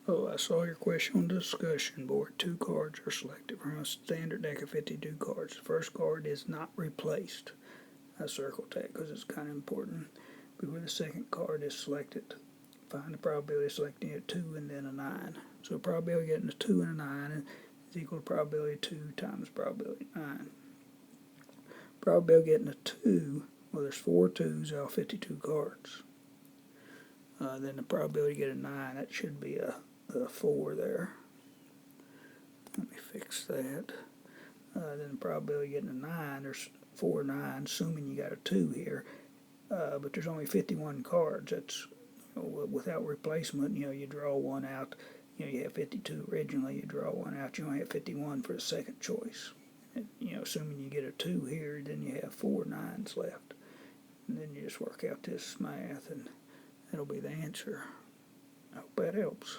Oh, I saw your question on the discussion board. 2 cards are selected from a standard deck of 52 cards. The first card is not replaced. I circled that because it's kind of important. Before the second card is selected, find the probability of selecting a 2 and then a 9. So probability of getting a 2 and a 9 is equal to probability of 2 times probability of 9. Probability of getting a 2, well, there's 4 2s out of 52 cards. Then the probability to get a 9, that should be a 4 there. Let me fix that. Then the probability of getting a 9, there's 4 9s, assuming you got a 2 here. But there's only 51 cards. That's, without replacement, you draw one out. You have 52 originally, you draw one out. You only have 51 for the second choice. And, assuming you get a 2 here, then you have 4 9s left. And then you just work out this math, and that'll be the answer. I hope that helps.